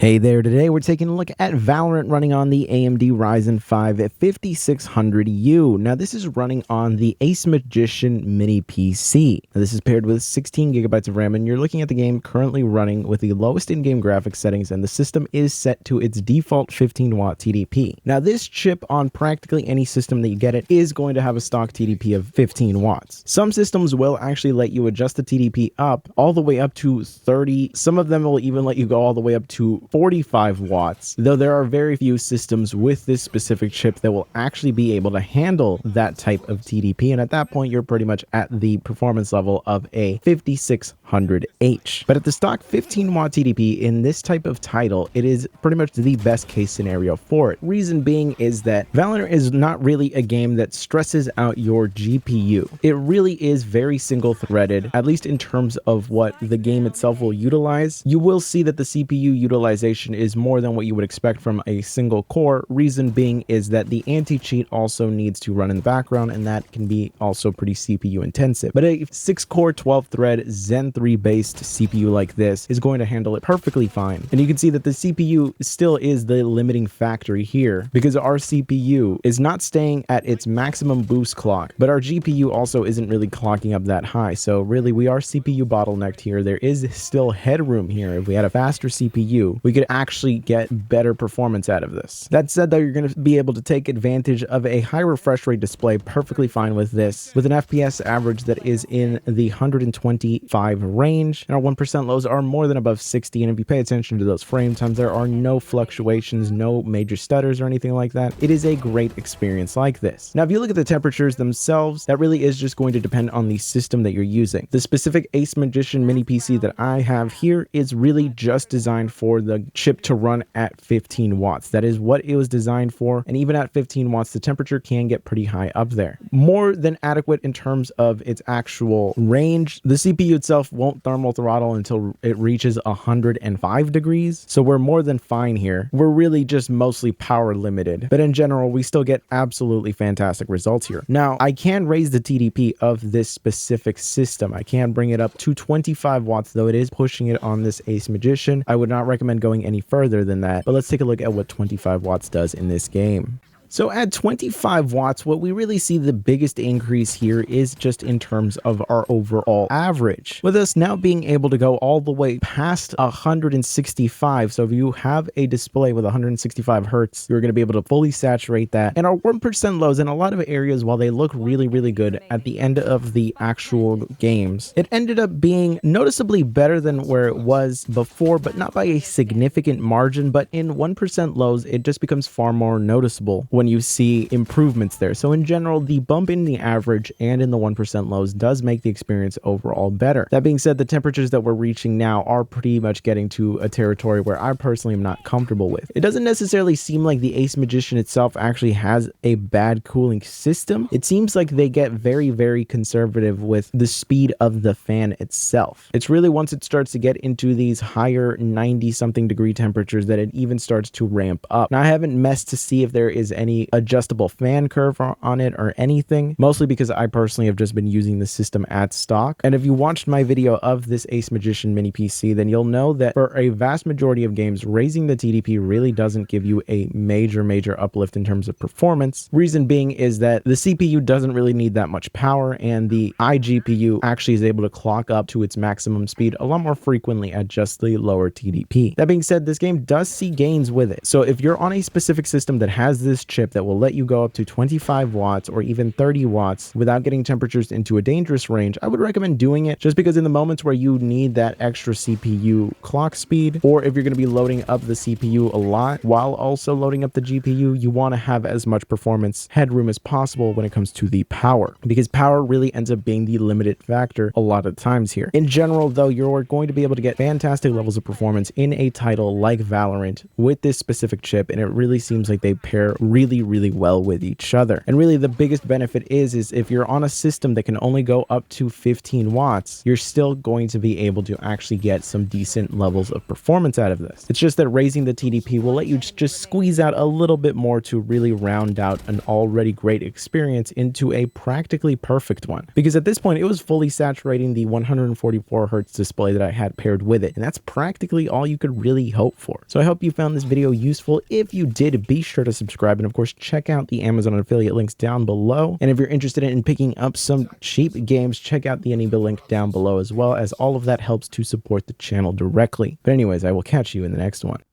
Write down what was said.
Hey there, today we're taking a look at Valorant running on the AMD Ryzen 5 5600U. Now this is running on the ACEMAGICIAN mini PC. Now, this is paired with 16 gigabytes of RAM, and you're looking at the game currently running with the lowest in-game graphics settings, and the system is set to its default 15 watt TDP. Now this chip on practically any system that you get it is going to have a stock TDP of 15 watts. Some systems will actually let you adjust the TDP up all the way up to 30. Some of them will even let you go all the way up to 45 watts, though there are very few systems with this specific chip that will actually be able to handle that type of TDP, and at that point you're pretty much at the performance level of a 5600H. But at the stock 15 watt TDP in this type of title, it is pretty much the best case scenario for it. Reason being is that Valorant is not really a game that stresses out your GPU. It really is very single threaded, at least in terms of what the game itself will utilize. You will see that the CPU utilization is more than what you would expect from a single core. Reason being is that the anti-cheat also needs to run in the background, and that can be also pretty CPU intensive. But a 6-core 12-thread Zen 3 based CPU like this is going to handle it perfectly fine. And you can see that the CPU still is the limiting factor here, because our CPU is not staying at its maximum boost clock, but our GPU also isn't really clocking up that high. So really we are CPU bottlenecked here. There is still headroom here. If we had a faster CPU, we could actually get better performance out of this. That said, though, you're going to be able to take advantage of a high refresh rate display perfectly fine with this, with an FPS average that is in the 125 range, and our 1% lows are more than above 60, and if you pay attention to those frame times, there are no fluctuations, no major stutters or anything like that. It is a great experience like this. Now, if you look at the temperatures themselves, that really is just going to depend on the system that you're using. The specific ACEMAGICIAN mini PC that I have here is really just designed for the chip to run at 15 watts. That is what it was designed for, and even at 15 watts, the temperature can get pretty high up there. More than adequate in terms of its actual range. The CPU itself won't thermal throttle until it reaches 105 degrees, so we're more than fine here. We're really just mostly power limited, but in general, we still get absolutely fantastic results here. Now, I can raise the TDP of this specific system. I can bring it up to 25 watts, though it is pushing it on this ACEMAGICIAN. I would not recommend going any further than that, but let's take a look at what 25 watts does in this game. So at 25 watts, what we really see the biggest increase here is just in terms of our overall average, with us now being able to go all the way past 165. So if you have a display with 165 hertz, you're going to be able to fully saturate that. And our 1% lows in a lot of areas, while they look really, really good at the end of the actual games, it ended up being noticeably better than where it was before, but not by a significant margin. But in 1% lows, it just becomes far more noticeable when you see improvements there. So in general, the bump in the average and in the 1% lows does make the experience overall better. That being said, the temperatures that we're reaching now are pretty much getting to a territory where I personally am not comfortable with. It doesn't necessarily seem like the ACEMAGICIAN itself actually has a bad cooling system. It seems like they get very, very conservative with the speed of the fan itself. It's really once it starts to get into these higher 90-something degree temperatures that it even starts to ramp up. Now, I haven't messed to see if there is any adjustable fan curve on it or anything, mostly because I personally have just been using the system at stock. And if you watched my video of this ACEMAGICIAN mini PC, then you'll know that for a vast majority of games, raising the TDP really doesn't give you a major uplift in terms of performance. Reason being is that the CPU doesn't really need that much power, and the iGPU actually is able to clock up to its maximum speed a lot more frequently at just the lower TDP. That being said, this game does see gains with it. So if you're on a specific system that has this chip that will let you go up to 25 watts or even 30 watts without getting temperatures into a dangerous range, I would recommend doing it, just because in the moments where you need that extra CPU clock speed, or if you're going to be loading up the CPU a lot while also loading up the GPU, you want to have as much performance headroom as possible when it comes to the power, because power really ends up being the limited factor a lot of times here. In general, though, you're going to be able to get fantastic levels of performance in a title like Valorant with this specific chip, and it really seems like they pair really really well with each other. And really the biggest benefit is if you're on a system that can only go up to 15 watts, you're still going to be able to actually get some decent levels of performance out of this. It's just that raising the TDP will let you just squeeze out a little bit more to really round out an already great experience into a practically perfect one. Because at this point, it was fully saturating the 144 hertz display that I had paired with it, and that's practically all you could really hope for. So I hope you found this video useful. If you did, be sure to subscribe, and of course check out the Amazon affiliate links down below. And if you're interested in picking up some cheap games, check out the Aniba link down below as well, as all of that helps to support the channel directly. But anyways, I will catch you in the next one.